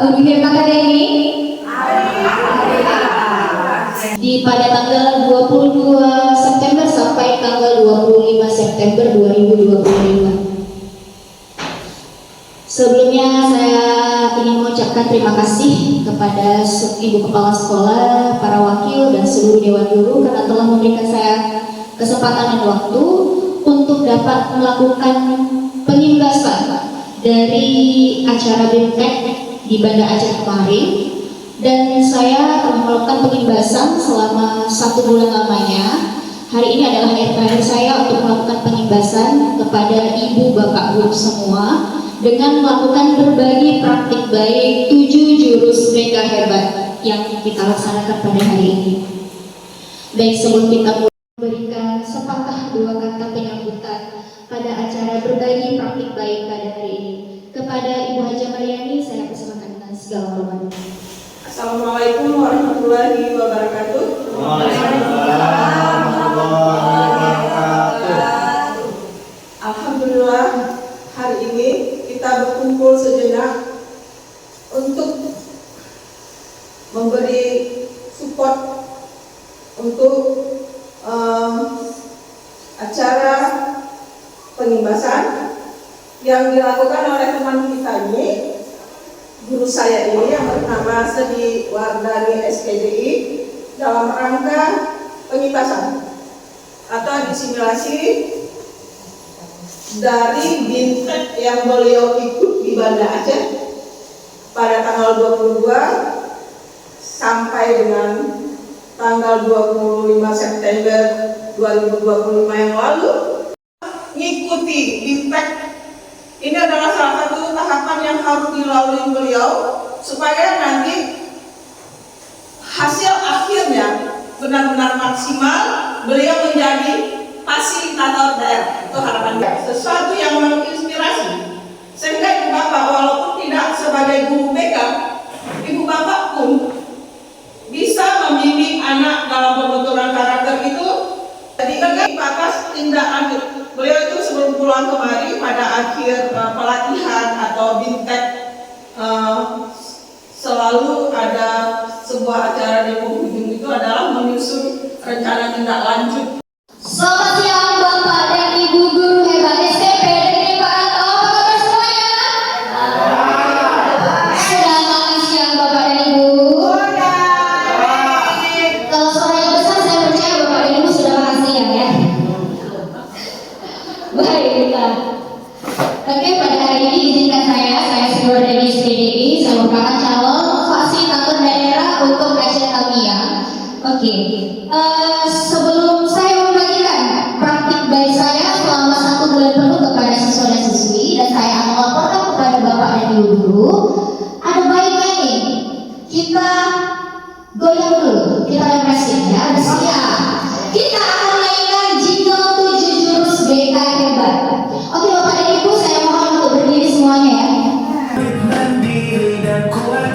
guru hebat hari ini? Pada tanggal 22 September sampai tanggal 25 September 2025. Sebelumnya saya ingin mengucapkan terima kasih kepada Ibu Kepala Sekolah, para wakil, dan seluruh Dewan Guru karena telah memberikan saya kesempatan dan waktu untuk dapat melakukan pengimbasan dari acara BIMTEK di Banda Aceh kemarin. Dan saya telah melakukan pengimbasan selama 1 bulan lamanya. Hari ini adalah hari terakhir saya untuk melakukan pengimbasan kepada ibu bapak guru semua dengan melakukan berbagi praktik baik 7 jurus mega hebat yang kita laksanakan pada hari ini. Baik, sebelum kita memberikan sepatah dua kata penyambutan pada acara berbagi praktik baik pada hari ini, kepada Ibu Haja Maryani saya persilakan dengan segala hormat. Assalamualaikum warahmatullahi wabarakatuh. Waalaikumsalam warahmatullahi wabarakatuh. Alhamdulillah, hari ini kita berkumpul sejenak untuk memberi support untuk acara pengimbasan yang dilakukan oleh teman kita ini, guru saya ini yang bernama Sedi Wardani SPDI, dalam rangka pengimbasan atau disimulasi dari BIMTEK yang beliau ikut di Banda Aceh pada tanggal 22 sampai dengan tanggal 25 September 2025 yang lalu. Ngikuti BIMTEK ini adalah salah satu tahapan yang harus dilalui beliau supaya nanti hasil akhirnya benar-benar maksimal, beliau menjadi fasilitator daerah. Itu harapannya, sesuatu yang menginspirasi sehingga ibu bapak walaupun tidak sebagai guru BK, ibu bapak pun bisa membimbing anak dalam pembentukan karakter itu. Jadi batas tindak lanjut beliau itu sebelum pulang kemari pada akhir pelatihan atau BIMTEK selalu ada sebuah acara di penghujung itu adalah menyusun rencana tindak lanjut. Selamat siang Bapak dan Ibu guru hebat SMP dari Pak. Apa kabar semuanya? Selamat siang Bapak dan Ibu. Kalau suaranya besar saya percaya Bapak dan Ibu sudah makan siang ya. Baiklah. Oke, pada hari ini izinkan saya Sedi Wardani SPDI, saya merupakan calon fasilitator daerah untuk Aceh Tamiang. Oke, sebelum saya membagikan praktik baik saya selama 1 bulan penuh kepada siswa dan siswi, dan saya akan melaporkan kepada Bapak dan Ibu guru, ada baiknya nih kita goyang dulu, kita refreshing ya, ada siap. Kita akan mainkan jingle 7 jurus BK hebat. Oke Bapak dan Ibu, saya mohon untuk berdiri semuanya ya. Mandiri dan kuat,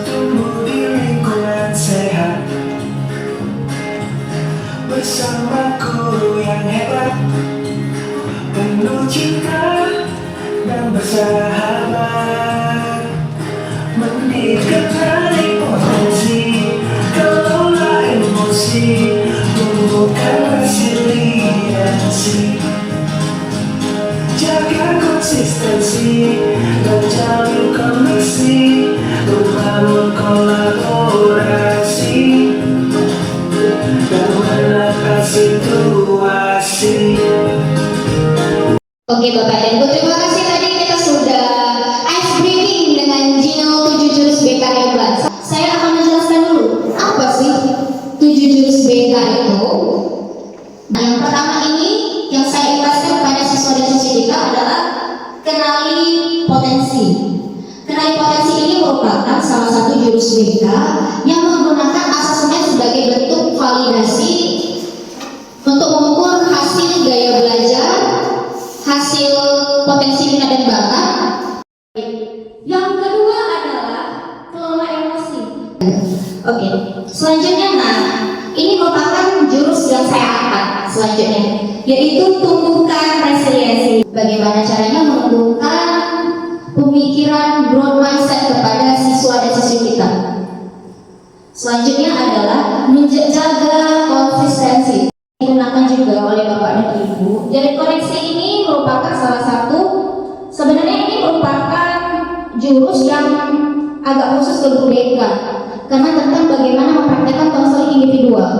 tumbuh di lingkungan sehat, bersama guru yang hebat, penuh cinta dan bersahabat, mendidik dari potensi, kelola emosi, tumbuhkan resiliensi, jaga konsistensi dan jalin koneksi, membangun kolaborasi dan menakar situasi. Oke Bapak dan Ibu, terima kasih tadi kita sudah ice breaking dengan jingle 7 jurus BK hebat. Saya akan menjelaskan dulu apa sih 7 jurus BK itu. Yang pertama ini yang saya ikhlaskan kepada siswa dan siswi kita adalah kenali potensi. Kenali potensi ini merupakan salah satu jurus BK yang menggunakan asesmen sebagai bentuk validasi untuk mengukur hasil gaya belajar, hasil potensi minat dan bakat. Yang kedua adalah kelola emosi. Oke, selanjutnya ini merupakan jurus yang saya angkat selanjutnya, yaitu tumbuhkan resiliensi. Bagaimana caranya menumbuhkan pemikiran growth mindset kepada siswa dan siswi kita. Selanjutnya adalah menjaga konsistensi, digunakan juga oleh Bapak dan Ibu. Jadi koreksi ini merupakan salah satu, sebenarnya ini merupakan jurus yang agak khusus ke guru BK karena tentang bagaimana mempraktekkan konseling individual.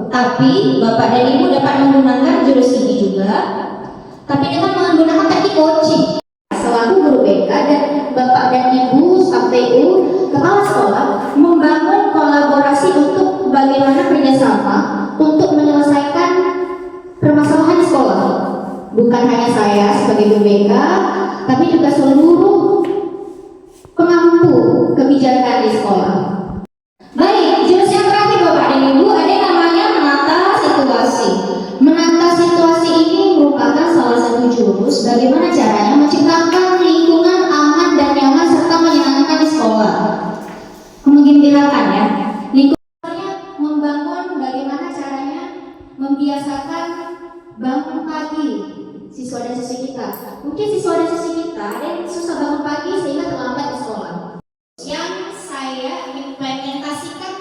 Tapi Bapak dan Ibu dapat menggunakan jurus ini juga, tapi dengan menggunakan teknik coaching. Selaku guru BK dan Bapak dan Ibu KPU kepala sekolah membangun kolaborasi untuk bagaimana kerjasama untuk menyelesaikan permasalahan di sekolah. Bukan hanya saya sebagai guru BK, tapi juga seluruh pemangku kebijakan di sekolah. Baik, jurus yang terakhir Bapak dan Ibu ada yang namanya menata situasi. Menata situasi ini merupakan salah satu jurus bagaimana caranya menciptakan lingkungan aman dan nyaman serta menyenangkan di sekolah. Menggembirakan ya. Lingkungannya membangun bagaimana caranya membiasakan bangun pagi siswa dan siswi kita. Mungkin siswa dan siswi kita ada yang susah bangun pagi sehingga terlambat di sekolah. Yang saya implementasikan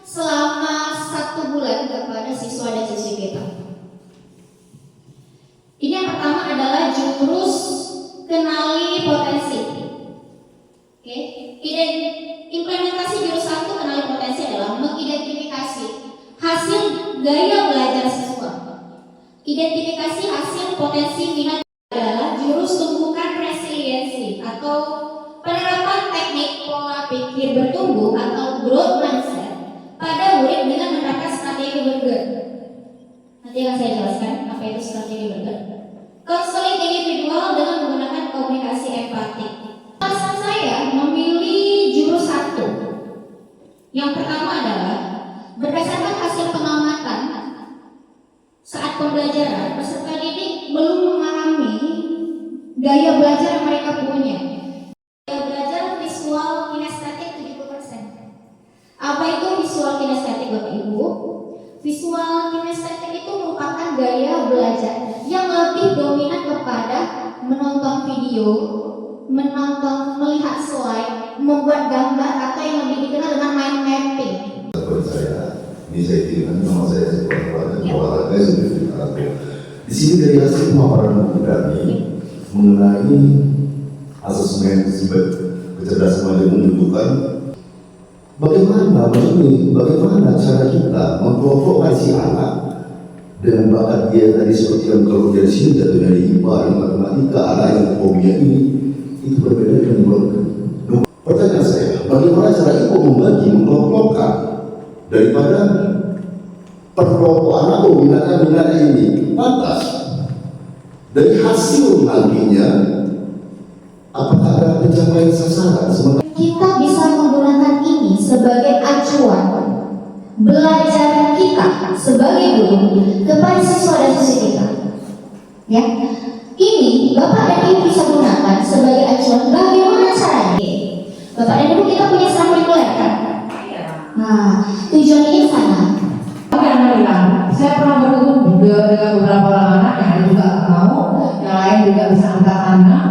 selama 1 bulan kepada siswa dan siswi kita. Ini yang pertama adalah jurus kenali potensi. Oke, implementasi jurus 1 kenali potensi adalah mengidentifikasi hasil gaya belajar siswa. Identifikasi hasil potensi minat adalah jurus tumbuhkan resiliensi atau penerapan teknik pola pikir bertumbuh atau growth mindset pada murid dengan menerapkan strategi Berger. Nanti akan saya jelaskan apa itu strategi Berger. Konseling individual dengan menggunakan komunikasi empatik. Alasan saya memilih jurus 1. Yang pertama adalah berdasarkan hasil pengamatan saat pembelajaran, peserta didik belum memahami gaya belajar yang mereka punya. Gaya belajar visual kinestetik 70%. Apa itu visual kinestetik Bapak Ibu? Visual kinestetik itu merupakan gaya belajar yang lebih dominan kepada menonton video, melihat slide, membuat gambar atau yang lebih dikenal dengan mind mapping. Ini saya kirimkan nama saya sekolah olahraga sudah. Di sini dari hasil pemaparan buku kami mengenai asesmen kecerdasan remaja menunjukkan bagaimana cara kita memprovokasi si anak dengan bakat dia tadi seperti yang kalau dari sini jatuh dari IPA, yang matematika, anak yang fobia ini itu berbeda dengan mereka. Pertanyaan saya, bagaimana cara ibu membagi, mengelompokkan daripada perkelompokan atau minat ini pantas dari hasil nantinya apakah ada pencapaian sasaran? Kita bisa menggunakan ini sebagai acuan belajar kita sebagai guru kepada siswa dan siswi kita. Ya, ini Bapak dan Ibu bisa gunakan sebagai acuan bagaimana caranya. Bapak dan Ibu kita punya serang kurikuler kan? Nah, tujuannya ke sana. Saya pernah bergabung juga dengan beberapa orang anak yang juga mau, yang lain juga bisa angkat anak,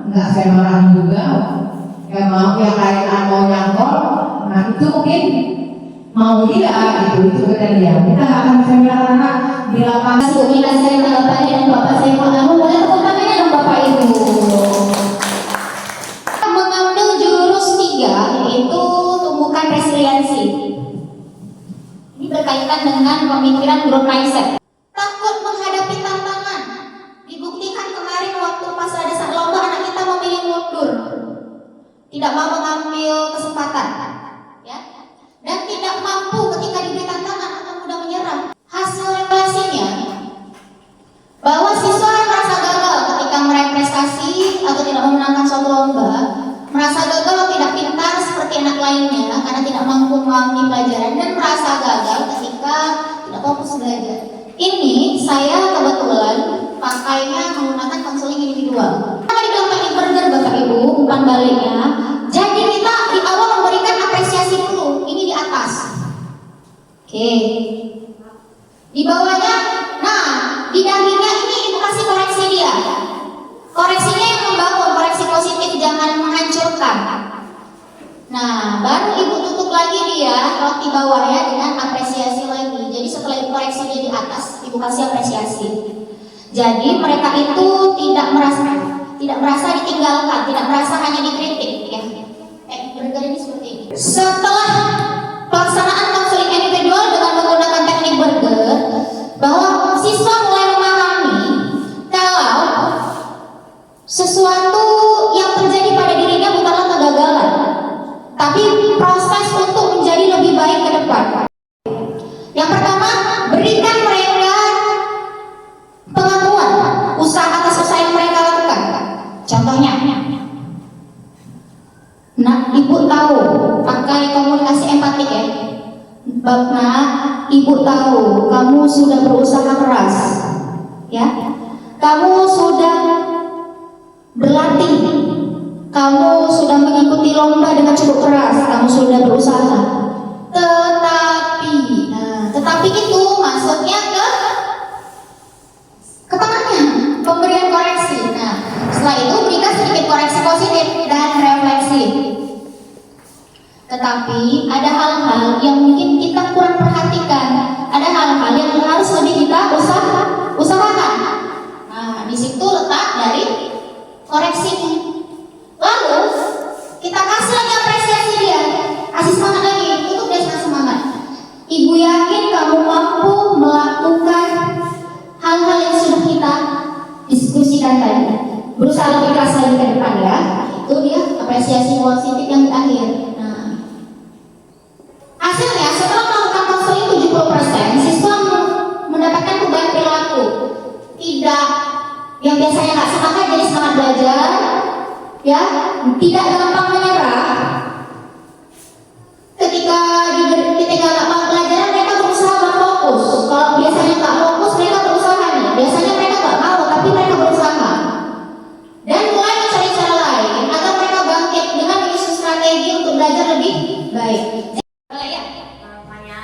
nggak saya marahin juga, yang mau yang lain mau nyangkol, nah itu mungkin mau tidak itu beda dia. Kita nggak akan bisa menyalahkan anak di lapangan. Komunikasi dengan Bapak dan Bapak saya mau boleh tepuk tangannya dong Bapak Ibu. Mengambil jurus 3 yaitu tumbuhkan resiliensi. Ini berkaitan dengan pemikiran growth mindset. Takut menghadapi tantangan. Dibuktikan kemarin waktu pas ada saat lomba anak kita memilih mundur, tidak mau mengambil kesempatan, ya, dan tidak mampu ketika diberi tantangan atau mudah menyerah. Hasil refleksinya bahwa siswa yang merasa gagal ketika meraih prestasi atau tidak memenangkan suatu lomba, merasa gagal tidak pintar seperti anak lainnya karena tidak mampu memahami pelajaran, dan merasa gagal ketika tidak fokus belajar. Ini saya kebetulan pakainya menggunakan konseling individual. Karena dibilang teknik Berger Bapak Ibu, umpan baliknya. Jadi kita di awal memberikan apresiasi dulu. Ini di atas. Oke. Di bawahnya, nah di dahinya ini edukasi koreksi dia. Koreksinya yang membangun, koreksi positif, jangan menghancurkan. dia roti bawahnya dengan apresiasi lagi. Jadi setelah ibu koreksi dia di atas, ibu kasih apresiasi. Jadi mereka itu tidak merasa ditinggalkan, tidak merasa hanya dikritik. Ya. Burger ini seperti ini. Setelah pelaksanaan konseling individual dengan menggunakan teknik burger, bahwa siswa mulai memahami kalau sesuatu yang terjadi pada dirinya bukanlah kegagalan, tapi proses untuk menjadi lebih baik ke depan. Yang pertama, berikan mereka pengakuan usaha atas usaha yang mereka lakukan. Contohnya, nah, ibu tahu, pakai komunikasi empatik ya. Nah, ibu tahu kamu sudah berusaha keras, ya. Kamu sudah berlatih, kamu sudah mengikuti lomba dengan cukup keras, kamu sudah berusaha. Tetapi itu maksudnya ke tengahnya, pemberian koreksi. Nah, setelah itu berikan sedikit koreksi positif dan refleksi. Tetapi ada hal-hal yang mungkin kita kurang perhatikan, ada hal-hal yang harus lebih kita usahakan. Nah, di situ letak dari koreksinya. Lalu kita kasih lagi apresiasi dia, kasih semangat lagi, tutup dia dengan semangat. Ibu yakin kamu mampu melakukan hal-hal yang sudah kita diskusikan tadi. Berusaha lebih keras lagi ke depan ya. Itu dia apresiasi positif yang di akhir. Nah, hasilnya setelah melakukan konseling 70%, siswa mendapatkan perubahan perilaku. Tidak yang biasanya nggak semangat jadi semangat belajar, ya, tidak gampang menyerah. Ketika nggak mau belajar, mereka berusaha berfokus. Kalau biasanya nggak fokus, mereka berusaha nih. Biasanya mereka nggak mau, tapi mereka berusaha. Dan mulai mencari cara lain agar mereka bangkit dengan menyusun strategi untuk belajar lebih baik. Ya, Namanya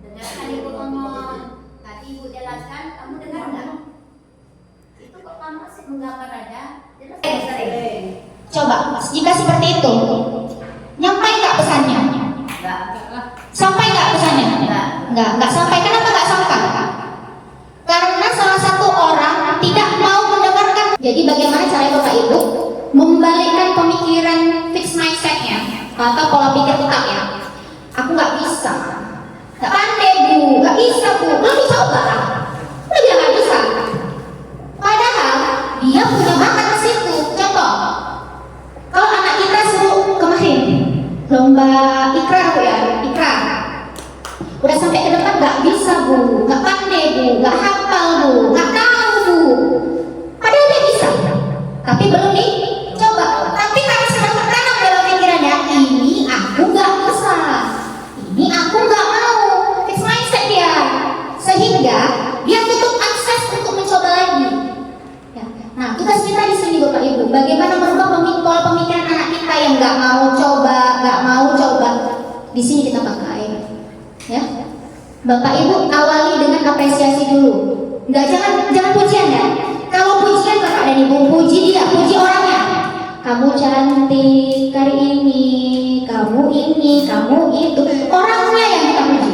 dengarkan ibu ngomong. Tadi ibu jelaskan, kamu dengar nggak? Itu kok kamu masih menggambar aja? Jelas. Coba, jika seperti itu, nyampai nggak pesannya? Enggak. Sampai nggak pesannya? Nggak sampai. Kenapa nggak sampai? Karena salah satu orang tidak mau mendengarkan. Jadi bagaimana cara Bapak Ibu membalikkan pemikiran fixed mindset-nya atau pola pikir tetap ya? Aku nggak bisa, nggak pandai bu, nggak bisa bu, belum dicoba, udah bilang nggak bisa. Padahal dia punya bakat ke situ. Contoh, kalau anak kita suruh kemarin lomba ikrar bu ya, ikrar. Udah sampai ke depan nggak bisa bu, nggak pandai bu, nggak hafal bu, nggak tahu bu. Padahal dia bisa, tapi belum dicoba. Tapi karena sudah tertanam dalam pikirannya, ini aku nggak bisa, ini aku nggak mau, fixed mindset dia, sehingga dia tutup akses untuk mencoba lagi. Ya. Nah, tugas kita di sini Bapak Ibu, bagaimana merubah pola pemikiran anak kita yang nggak mau coba. Di sini kita pakai. Ya, Bapak Ibu awali dengan apresiasi dulu. Jangan pujian ya. Kalau pujian Bapak dan Ibu puji dia, puji orangnya. Kamu cantik hari ini, kamu ini, kamu itu. Orangnya yang kita puji.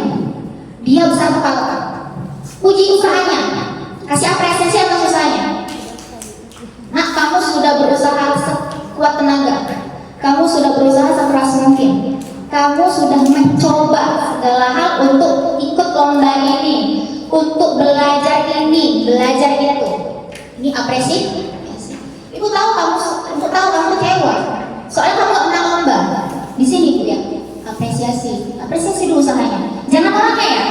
Dia besar kepala. Puji usahanya, kasih apresiasi atas usahanya. Nah, kamu sudah berusaha sekuat tenaga. Kamu sudah berusaha sekeras mungkin. Kamu sudah mencoba segala hal untuk ikut lomba ini, untuk belajar ini, belajar itu. Ini apresiasi. Ibu tahu kamu kecewa. Soalnya kamu nggak menang lomba. Di sini Bu ya, apresiasi dulu usahanya. Jangan orangnya ya.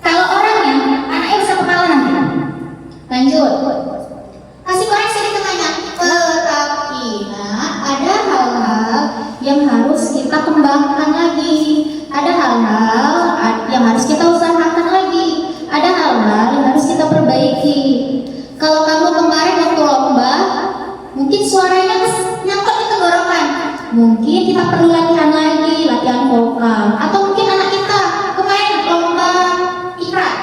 Kalau orangnya, anaknya bisa kepala nanti. Lanjut. Kasih koreksi di tengahnya. Tetapi, ada hal-hal yang harus kita kembangkan lagi, ada hal-hal yang harus kita usahakan lagi, ada hal-hal yang harus kita perbaiki. Kalau kamu kemarin waktu lomba, mungkin suaranya nyangkut di tenggorokan, mungkin kita perlu latihan lagi, latihan vokal. Atau mungkin anak kita kemarin lomba ikrar,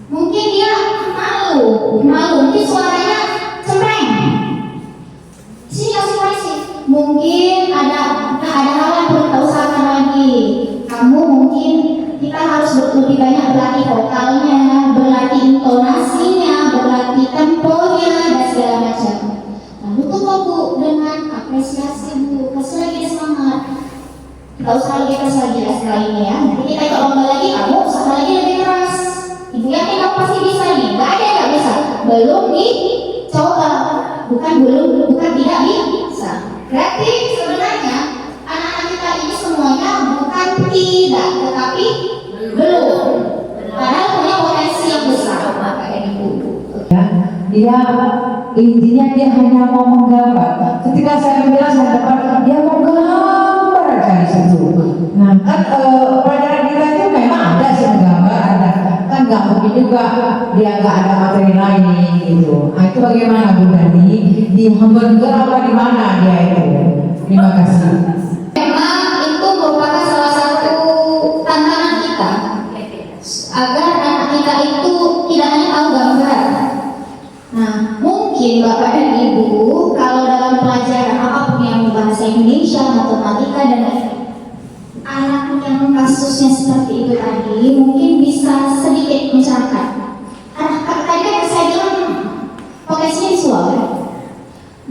mungkin dia malu, mungkin suaranya cempreng. Sini kasih koreksi. Mungkin ada hal yang lebih banyak berlatih vokalnya, berlatih intonasinya, berlatih temponya dan segala macam. Lalu tutup Bu dengan apresiasi Bu, kasih lagi dia semangat. Kita usaha lagi keras lagi ya setelah ini ya. Nanti kita ikut lomba lagi, kamu usaha lagi lebih keras. Ibu yakin kamu pasti bisa nih. Gak ada yang gak bisa. Belum dicoba, bukan tidak bisa. Berarti sebenarnya anak-anak kita ini semuanya bukan tidak, tetapi belum. Padahal punya potensi yang besar. Kayak ibu. Dia intinya dia hanya mau menggambar. Ketika saya bilang saya dapat, dia mau gambar aja di situ. Nah kan pelajaran kita itu memang ada sih menggambar, ada kan nggak mungkin juga dia nggak ada materi lain gitu. Nah itu bagaimana Bu Dani? Di Hamburger apa di mana dia itu? Terima kasih. Memang itu merupakan salah satu tantangan kita agar anak kita itu tidak hanya tahu gambar. Nah, mungkin Bapak dan Ibu kalau dalam pelajaran apapun yang bahasa Indonesia, matematika dan lain-lain, anak yang kasusnya seperti itu tadi mungkin bisa sedikit mencerahkan. Tadi kan saya bilang potensinya visual kan?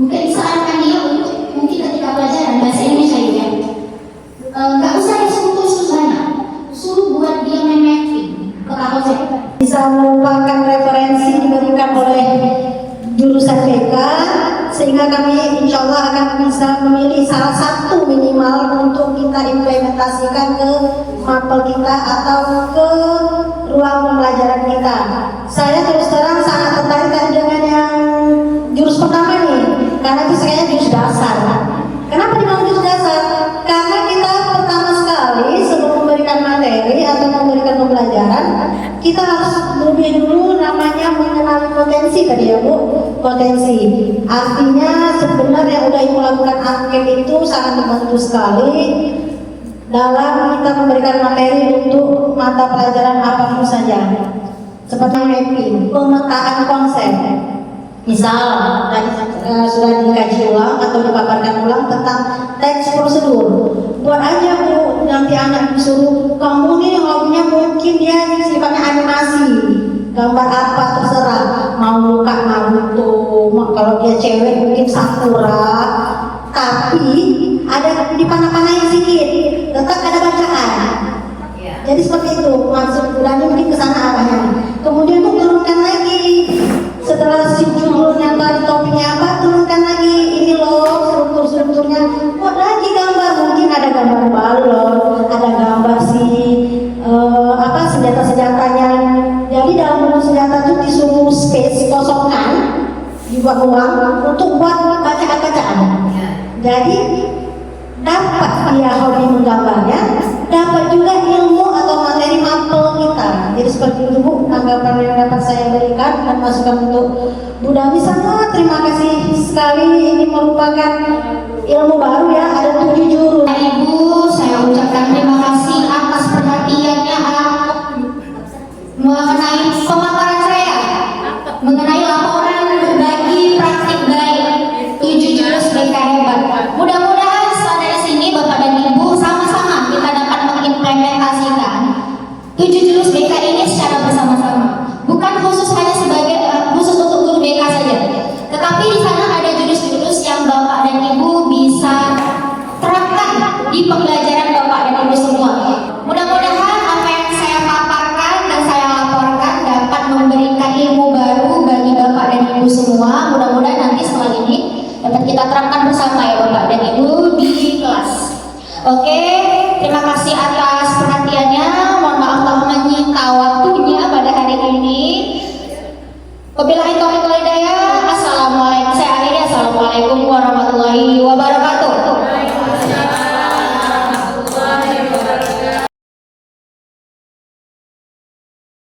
Mungkin disarankan dia untuk mungkin ketika pelajaran bahasa Indonesia juga nggak usah disuruh tulis banyak, suruh buat dia main mapping peta konsep. Bisa merupakan referensi diberikan oleh jurusan BK sehingga kami insya Allah akan bisa memilih salah satu minimal untuk kita implementasikan ke mapel kita atau ke ruang pembelajaran kita. Saya terus terang sangat tertarik dengan yang jurus pertama nih, karena itu kayaknya jurus dasar. Kenapa dibilang jurus dasar? Karena kita pertama sekali sebelum memberikan materi atau memberikan pembelajaran, kita harus lebih dulu namanya mengenali potensi tadi ya Bu. Potensi artinya sebenarnya udah Ibu lakukan angket itu sangat membantu sekali dalam kita memberikan materi untuk mata pelajaran apapun saja, seperti mapping, pemetaan konsep. Misal tadi sudah dikaji ulang atau dipaparkan ulang tentang teks prosedur, buat aja Bu, nanti anak disuruh kamu nih hobinya mungkin dia sifatnya animasi, gambar apa terserah, mau muka Naruto, kalau dia cewek mungkin Sakura, tapi ada dipanah-panahin sedikit, tetap ada bacaan. Jadi seperti itu maksud bulannya mungkin kesana arahnya. Kemudian tuh turunkan lagi setelah si judulnya tadi topiknya apa, turunkan lagi ini loh strukturnya, buat lagi gambar, mungkin ada gambar balon, ada gambar si senjata-senjatanya. Jadi dalam buku senjata itu disuruh space kosongkan, dibuat ruang untuk buat bacaan-bacaan. Jadi dapat dia hobi menggambarnya, dapat juga ilmu atau materi mapel kita. Jadi seperti itu Bu, tanggapan yang dapat saya berikan dan masukan untuk Bu Dami. Sangat terima kasih sekali, ini merupakan ilmu baru ya, ada 7 jurus. Ibu, saya ucapkan terima kasih atas perhatiannya mengenai pemaparan saya, mengenai laporan bagi praktik baik 7 jurus BK hebat. Mudah-mudahan setelah dari sini Bapak dan Ibu sama-sama kita dapat mengimplementasikan 7 jurus BK ini secara bersama-sama. Bukan khusus hanya sebagai khusus untuk guru BK saja, tetapi di sana ada jurus-jurus yang Bapak dan Ibu bisa terapkan di pembelajaran Bapak dan Ibu semua. Mudah-mudahan apa yang saya paparkan dan saya laporkan dapat memberikan ilmu baru bagi Bapak dan Ibu semua. Mudah-mudahan nanti setelah ini dapat kita terapkan bersama ya Bapak dan Ibu di kelas. Oke, terima kasih atas perhatiannya. Mohon maaf telah menyita waktunya pada hari ini. Wabillahi taufiq wal hidayah. Assalamualaikum. Saya akhiri. Assalamualaikum warahmatullahi wabarakatuh.